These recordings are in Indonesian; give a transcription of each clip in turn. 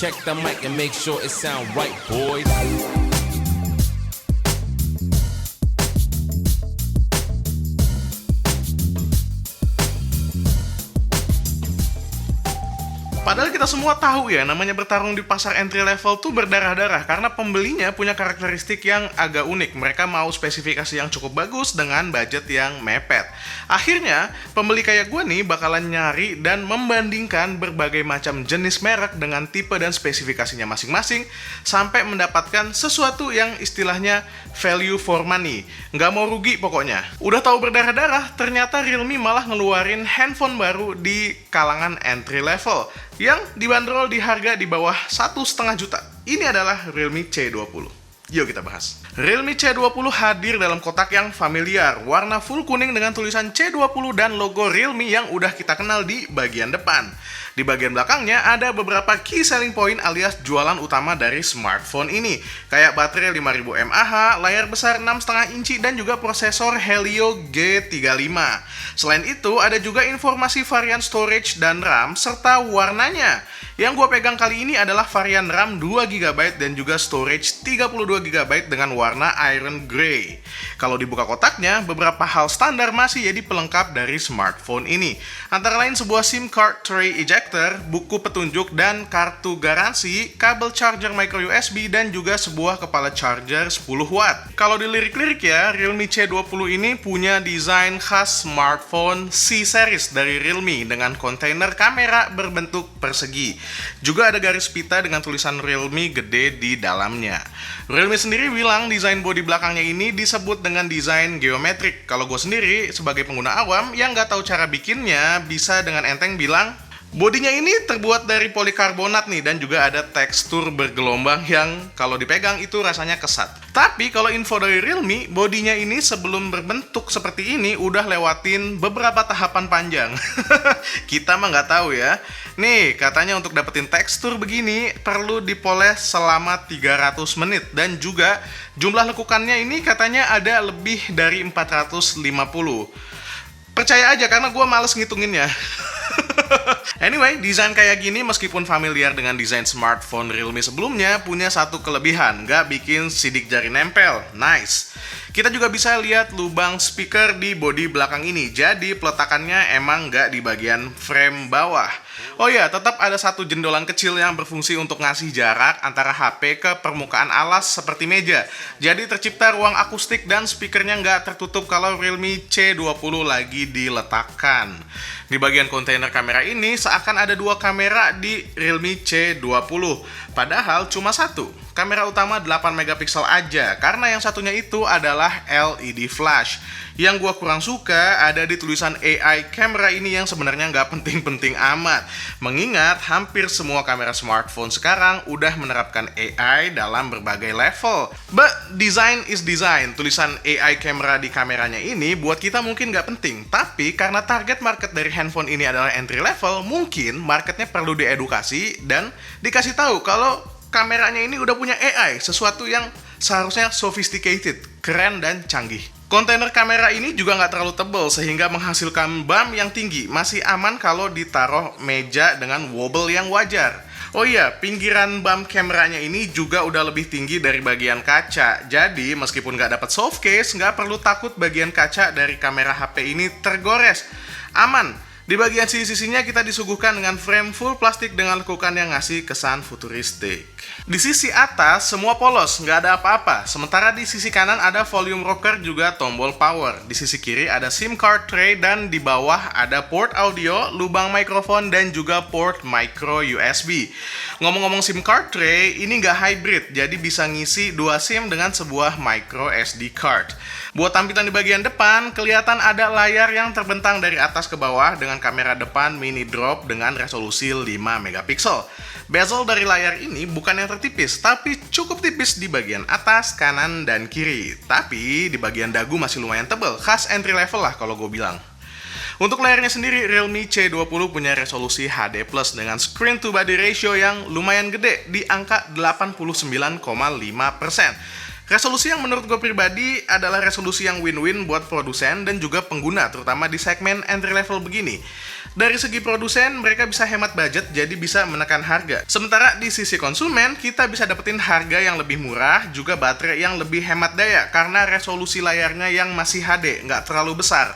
Check the mic and make sure it sound right, boys. Padahal kita semua tahu ya, namanya bertarung di pasar entry level tuh berdarah-darah karena pembelinya punya karakteristik yang agak unik. Mereka mau spesifikasi yang cukup bagus dengan budget yang mepet. Akhirnya, pembeli kayak gue nih bakalan nyari dan membandingkan berbagai macam jenis merek dengan tipe dan spesifikasinya masing-masing sampai mendapatkan sesuatu yang istilahnya value for money. Nggak mau rugi pokoknya. Udah tahu berdarah-darah, ternyata Realme malah ngeluarin handphone baru di kalangan entry level yang dibanderol di harga di bawah 1,5 juta. Ini adalah Realme C20. Yuk kita bahas. Realme C20 hadir dalam kotak yang familiar, warna full kuning dengan tulisan C20 dan logo Realme yang udah kita kenal di bagian depan. Di bagian belakangnya ada beberapa key selling point alias jualan utama dari smartphone ini, kayak baterai 5000 mAh, layar besar 6,5 inci dan juga prosesor Helio G35. Selain itu, ada juga informasi varian storage dan RAM serta warnanya. Yang gue pegang kali ini adalah varian RAM 2GB dan juga storage 32GB dengan warna iron grey. Kalau dibuka kotaknya, beberapa hal standar masih jadi pelengkap dari smartphone ini. Antara lain sebuah SIM card tray ejector, buku petunjuk dan kartu garansi, kabel charger micro USB dan juga sebuah kepala charger 10 watt. Kalau dilirik-lirik ya, Realme C20 ini punya desain khas smartphone C-series dari Realme dengan kontainer kamera berbentuk persegi. Juga ada garis pita dengan tulisan Realme gede di dalamnya. Realme sendiri bilang desain bodi belakangnya ini disebut dengan desain geometrik. Kalau gue sendiri sebagai pengguna awam yang nggak tahu cara bikinnya, bisa dengan enteng bilang bodinya ini terbuat dari polikarbonat nih dan juga ada tekstur bergelombang yang kalau dipegang itu rasanya kesat. Tapi kalau info dari Realme, bodinya ini sebelum berbentuk seperti ini udah lewatin beberapa tahapan panjang. Kita mah nggak tahu ya. Nih, katanya untuk dapetin tekstur begini perlu dipoles selama 300 menit dan juga jumlah lekukannya ini katanya ada lebih dari 450. Percaya aja karena gue males ngitunginnya. Anyway, desain kayak gini meskipun familiar dengan desain smartphone Realme sebelumnya, punya satu kelebihan, nggak bikin sidik jari nempel. Nice. Kita juga bisa lihat lubang speaker di bodi belakang ini, jadi peletakannya emang nggak di bagian frame bawah. Oh ya, tetap ada satu jendolan kecil yang berfungsi untuk ngasih jarak antara HP ke permukaan alas seperti meja. Jadi tercipta ruang akustik dan speakernya nggak tertutup kalau Realme C20 lagi diletakkan. Di bagian kontainer kamera ini seakan ada dua kamera di Realme C20. Padahal cuma satu. Kamera utama 8 megapiksel aja, karena yang satunya itu adalah LED flash. Yang gua kurang suka ada di tulisan AI camera ini yang sebenarnya nggak penting-penting amat. Mengingat hampir semua kamera smartphone sekarang udah menerapkan AI dalam berbagai level. But design is design. Tulisan AI camera di kameranya ini buat kita mungkin nggak penting. Tapi karena target market dari handphone ini adalah entry level, mungkin marketnya perlu diedukasi dan dikasih tahu kalau kameranya ini udah punya AI, sesuatu yang seharusnya sophisticated, keren dan canggih. Kontainer kamera ini juga nggak terlalu tebal sehingga menghasilkan bump yang tinggi, masih aman kalau ditaruh meja dengan wobble yang wajar. Oh iya, pinggiran bump kameranya ini juga udah lebih tinggi dari bagian kaca. Jadi meskipun nggak dapat soft case, nggak perlu takut bagian kaca dari kamera HP ini tergores. Aman. Di bagian sisi-sisinya kita disuguhkan dengan frame full plastik dengan lekukan yang ngasih kesan futuristik. Di sisi atas semua polos, nggak ada apa-apa. Sementara di sisi kanan ada volume rocker juga tombol power. Di sisi kiri ada SIM card tray dan di bawah ada port audio, lubang mikrofon dan juga port micro USB. Ngomong-ngomong SIM card tray, ini nggak hybrid, jadi bisa ngisi 2 SIM dengan sebuah micro SD card. Buat tampilan di bagian depan, kelihatan ada layar yang terbentang dari atas ke bawah dengan kamera depan mini drop dengan resolusi 5 megapiksel. Bezel dari layar ini bukan yang tertipis, tapi cukup tipis di bagian atas, kanan, dan kiri. Tapi di bagian dagu masih lumayan tebal, khas entry level lah kalau gue bilang. Untuk layarnya sendiri, Realme C20 punya resolusi HD+ dengan screen to body ratio yang lumayan gede di angka 89,5%. Resolusi yang menurut gue pribadi adalah resolusi yang win-win buat produsen dan juga pengguna, terutama di segmen entry level begini. Dari segi produsen, mereka bisa hemat budget, jadi bisa menekan harga. Sementara di sisi konsumen, kita bisa dapetin harga yang lebih murah, juga baterai yang lebih hemat daya, karena resolusi layarnya yang masih HD, nggak terlalu besar.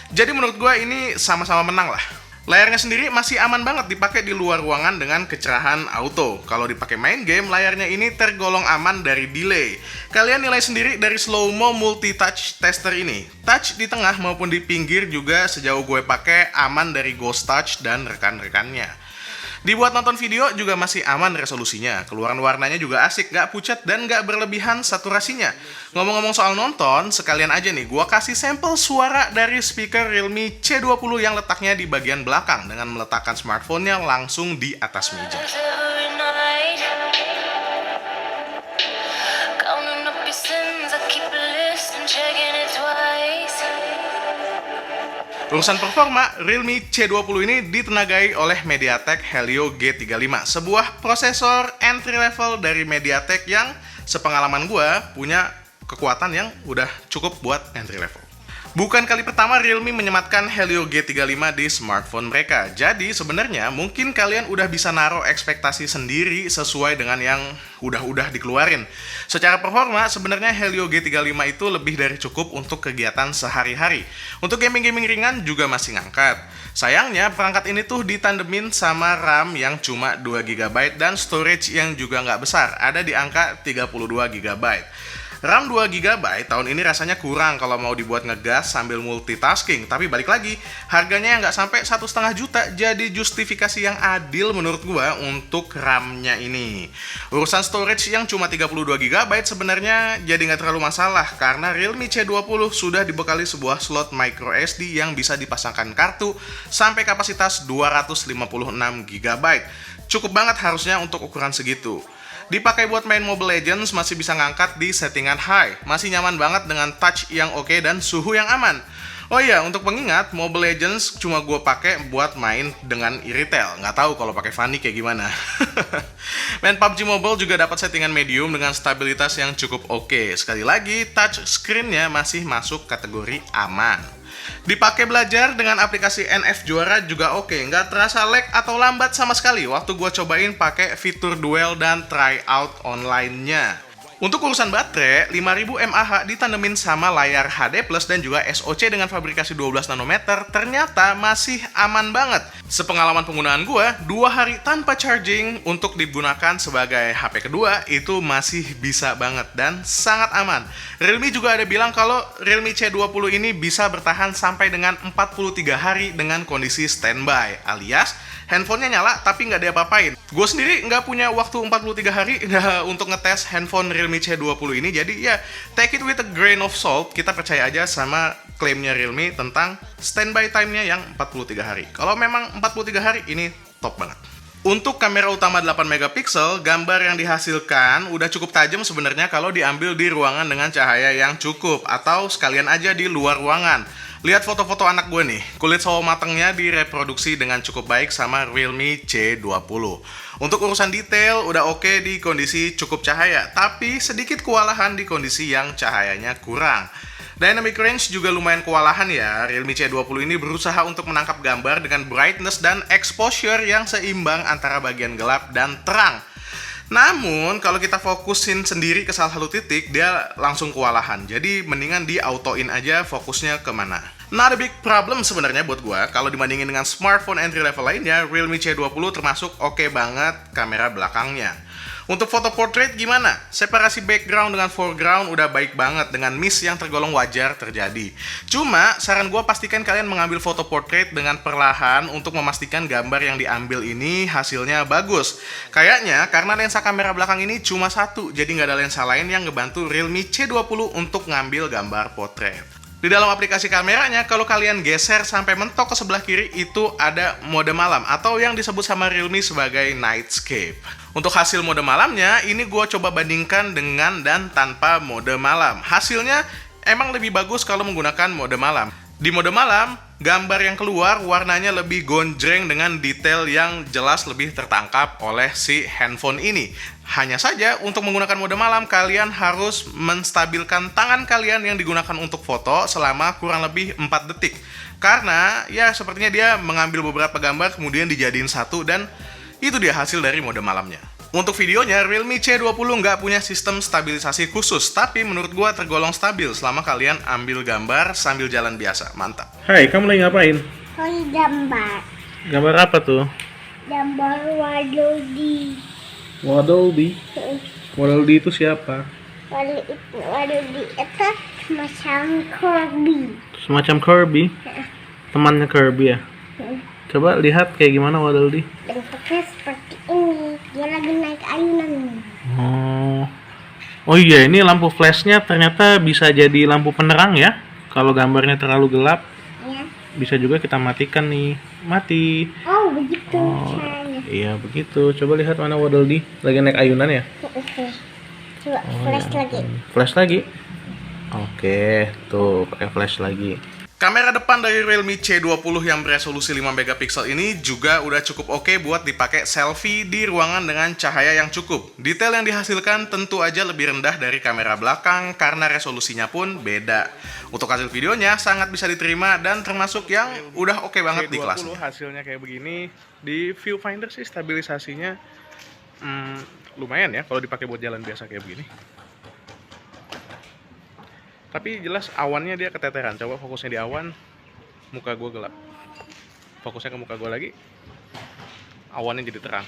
Jadi menurut gue ini sama-sama menang lah. Layarnya sendiri masih aman banget dipakai di luar ruangan dengan kecerahan auto. Kalau dipakai main game, layarnya ini tergolong aman dari delay. Kalian nilai sendiri dari slow-mo multi-touch tester ini. Touch di tengah maupun di pinggir juga sejauh gue pakai aman dari ghost touch dan rekan-rekannya. Dibuat nonton video juga masih aman resolusinya. Keluaran warnanya juga asik, gak pucat dan gak berlebihan saturasinya. Ngomong-ngomong soal nonton, sekalian aja nih, gua kasih sampel suara dari speaker Realme C20 yang letaknya di bagian belakang dengan meletakkan smartphone-nya langsung di atas meja. Urusan performa, Realme C20 ini ditenagai oleh MediaTek Helio G35, sebuah prosesor entry level dari MediaTek yang sepengalaman gua punya kekuatan yang udah cukup buat entry level. Bukan kali pertama Realme menyematkan Helio G35 di smartphone mereka. Jadi sebenarnya mungkin kalian udah bisa naruh ekspektasi sendiri sesuai dengan yang udah dikeluarin. Secara performa sebenarnya Helio G35 itu lebih dari cukup untuk kegiatan sehari-hari. Untuk gaming-gaming ringan juga masih ngangkat. Sayangnya perangkat ini tuh ditandemin sama RAM yang cuma 2GB dan storage yang juga nggak besar, ada di angka 32GB. RAM 2GB tahun ini rasanya kurang kalau mau dibuat ngegas sambil multitasking. Tapi balik lagi, harganya yang nggak sampai 1,5 juta, jadi justifikasi yang adil menurut gua untuk RAM-nya ini. Urusan storage yang cuma 32GB sebenarnya jadi nggak terlalu masalah, karena Realme C20 sudah dibekali sebuah slot microSD yang bisa dipasangkan kartu sampai kapasitas 256GB. Cukup banget harusnya untuk ukuran segitu. Dipakai buat main Mobile Legends masih bisa ngangkat di settingan high. Masih nyaman banget dengan touch yang oke dan suhu yang aman. Oh iya, untuk pengingat, Mobile Legends cuma gue pakai buat main dengan e-retail. Nggak tahu kalau pakai Fanny kayak gimana. Main PUBG Mobile juga dapat settingan medium dengan stabilitas yang cukup oke. Sekali lagi, touch screen-nya masih masuk kategori aman. Dipakai belajar dengan aplikasi NF Juara juga oke, nggak terasa lag atau lambat sama sekali waktu gue cobain pakai fitur duel dan tryout online-nya. Untuk urusan baterai, 5000 mAh ditandemin sama layar HD Plus dan juga SoC dengan fabrikasi 12 nanometer ternyata masih aman banget. Sepengalaman penggunaan gue, 2 hari tanpa charging untuk digunakan sebagai HP kedua itu masih bisa banget dan sangat aman. Realme juga ada bilang kalau Realme C20 ini bisa bertahan sampai dengan 43 hari dengan kondisi standby, alias handphonenya nyala tapi nggak diapa-apain. Gue sendiri nggak punya waktu 43 hari untuk ngetes handphone Realme C20 ini, jadi ya take it with a grain of salt. Kita percaya aja sama klaimnya Realme tentang standby time-nya yang 43 hari. Kalau memang 43 hari ini top banget. Untuk kamera utama 8MP, gambar yang dihasilkan udah cukup tajam sebenarnya kalau diambil di ruangan dengan cahaya yang cukup atau sekalian aja di luar ruangan. Lihat foto-foto anak gue nih, kulit sawo matengnya direproduksi dengan cukup baik sama Realme C20. Untuk urusan detail udah oke di kondisi cukup cahaya, tapi sedikit kewalahan di kondisi yang cahayanya kurang. Dynamic range juga lumayan kewalahan ya. Realme C20 ini berusaha untuk menangkap gambar dengan brightness dan exposure yang seimbang antara bagian gelap dan terang. Namun, kalau kita fokusin sendiri ke salah satu titik, dia langsung kewalahan. Jadi, mendingan di auto-in aja fokusnya kemana. Not a big problem sebenarnya buat gua. Kalau dibandingin dengan smartphone entry level lainnya, Realme C20 termasuk oke banget kamera belakangnya. Untuk foto portrait gimana? Separasi background dengan foreground udah baik banget dengan miss yang tergolong wajar terjadi. Cuma, saran gue pastikan kalian mengambil foto portrait dengan perlahan untuk memastikan gambar yang diambil ini hasilnya bagus. Kayaknya karena lensa kamera belakang ini cuma satu, jadi nggak ada lensa lain yang ngebantu Realme C20 untuk ngambil gambar portrait. Di dalam aplikasi kameranya, kalau kalian geser sampai mentok ke sebelah kiri, itu ada mode malam atau yang disebut sama Realme sebagai Nightscape. Untuk hasil mode malamnya, ini gue coba bandingkan dengan dan tanpa mode malam. Hasilnya emang lebih bagus kalau menggunakan mode malam. Di mode malam, gambar yang keluar warnanya lebih gonjreng dengan detail yang jelas lebih tertangkap oleh si handphone ini. Hanya saja, untuk menggunakan mode malam, kalian harus menstabilkan tangan kalian yang digunakan untuk foto selama kurang lebih 4 detik. Karena, ya sepertinya dia mengambil beberapa gambar kemudian dijadiin satu dan itu dia hasil dari mode malamnya. Untuk videonya, Realme C20 nggak punya sistem stabilisasi khusus, tapi menurut gua tergolong stabil selama kalian ambil gambar sambil jalan biasa. Mantap. Hai, kamu lagi ngapain? Lagi gambar. Gambar apa tuh? Gambar Wadodi. Waddle Dee itu siapa? Wadodi itu semacam Kirby. Semacam Kirby? Temannya Kirby ya? Coba lihat kayak gimana Waddle Dee. Bentuknya seperti ini. Dia lagi naik ayunan. Oh iya, ini lampu flashnya ternyata bisa jadi lampu penerang ya. Kalau gambarnya terlalu gelap, Ya. bisa juga kita matikan nih. Mati. Oh, begitu caranya. Iya begitu. Coba lihat mana Waddle Dee. Lagi naik ayunan ya? Coba flash lagi. Flash lagi. Oke, tuh pakai flash lagi. Kamera depan dari Realme C20 yang beresolusi 5 megapiksel ini juga udah cukup oke buat dipakai selfie di ruangan dengan cahaya yang cukup. Detail yang dihasilkan tentu aja lebih rendah dari kamera belakang karena resolusinya pun beda. Untuk hasil videonya sangat bisa diterima dan termasuk yang udah oke banget di kelasnya. Hasilnya kayak begini. Di viewfinder sih stabilisasinya lumayan ya kalau dipakai buat jalan biasa kayak begini. Tapi jelas awannya dia keteteran. Coba fokusnya di awan, muka gue gelap. Fokusnya ke muka gue lagi, awannya jadi terang.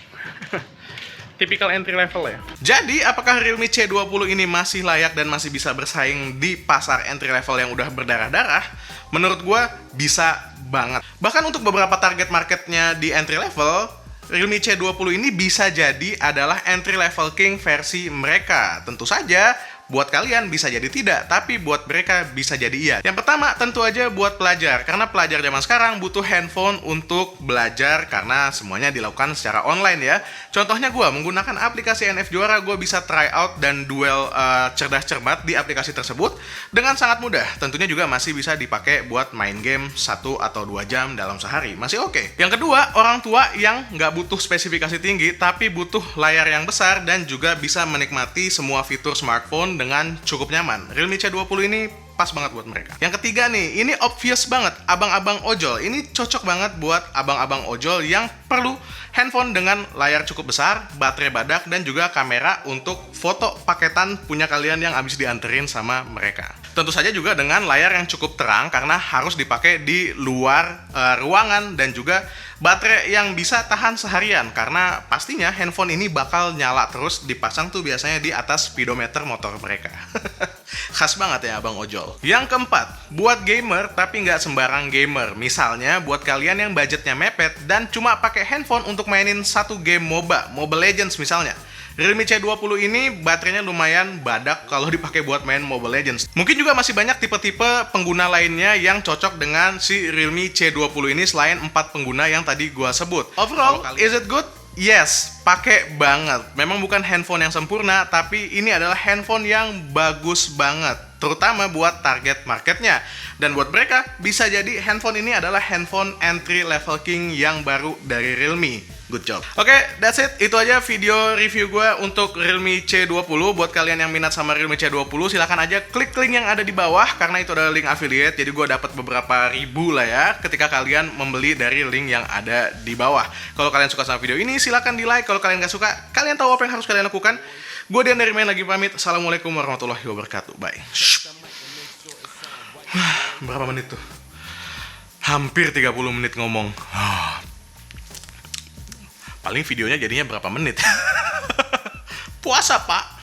Tipikal entry level ya. Jadi, apakah Realme C20 ini masih layak dan masih bisa bersaing di pasar entry level yang udah berdarah-darah? Menurut gua bisa banget. Bahkan untuk beberapa target marketnya di entry level, Realme C20 ini bisa jadi adalah entry level king versi mereka. Tentu saja, buat kalian bisa jadi tidak, tapi buat mereka bisa jadi iya. Yang pertama, tentu aja buat pelajar. Karena pelajar zaman sekarang butuh handphone untuk belajar karena semuanya dilakukan secara online ya. Contohnya gue menggunakan aplikasi NF Juara, gue bisa try out dan duel cerdas cermat di aplikasi tersebut dengan sangat mudah. Tentunya juga masih bisa dipakai buat main game 1 atau 2 jam dalam sehari. Masih oke. Yang kedua, orang tua yang nggak butuh spesifikasi tinggi, tapi butuh layar yang besar dan juga bisa menikmati semua fitur smartphone dengan cukup nyaman. Realme C20 ini pas banget buat mereka. Yang ketiga nih, ini obvious banget, abang-abang ojol. Ini cocok banget buat abang-abang ojol yang perlu handphone dengan layar cukup besar, baterai badak, dan juga kamera untuk foto paketan punya kalian yang habis dianterin sama mereka. Tentu saja juga dengan layar yang cukup terang karena harus dipakai di luar ruangan dan juga baterai yang bisa tahan seharian karena pastinya handphone ini bakal nyala terus dipasang tuh biasanya di atas speedometer motor mereka. Khas banget ya abang ojol. Yang keempat, buat gamer tapi nggak sembarang gamer. Misalnya buat kalian yang budgetnya mepet dan cuma pakai handphone untuk mainin satu game MOBA, Mobile Legends misalnya. Realme C20 ini baterainya lumayan badak kalau dipakai buat main Mobile Legends. Mungkin juga masih banyak tipe-tipe pengguna lainnya yang cocok dengan si Realme C20 ini selain 4 pengguna yang tadi gua sebut. Overall, is it good? Yes, pakai banget. Memang bukan handphone yang sempurna, tapi ini adalah handphone yang bagus banget. Terutama buat target marketnya. Dan buat mereka, bisa jadi handphone ini adalah handphone entry level king yang baru dari Realme. Good job. Oke, that's it. Itu aja video review gue untuk Realme C20. Buat kalian yang minat sama Realme C20, silahkan aja klik link yang ada di bawah, karena itu adalah link affiliate. Jadi gue dapat beberapa ribu lah ya, ketika kalian membeli dari link yang ada di bawah. Kalau kalian suka sama video ini, silahkan di like. Kalau kalian gak suka, kalian tahu apa yang harus kalian lakukan. Gue Dian dari Main lagi pamit. Assalamualaikum warahmatullahi wabarakatuh. Bye. Berapa menit tuh? Hampir 30 menit ngomong. Paling videonya jadinya berapa menit? Puasa, Pak.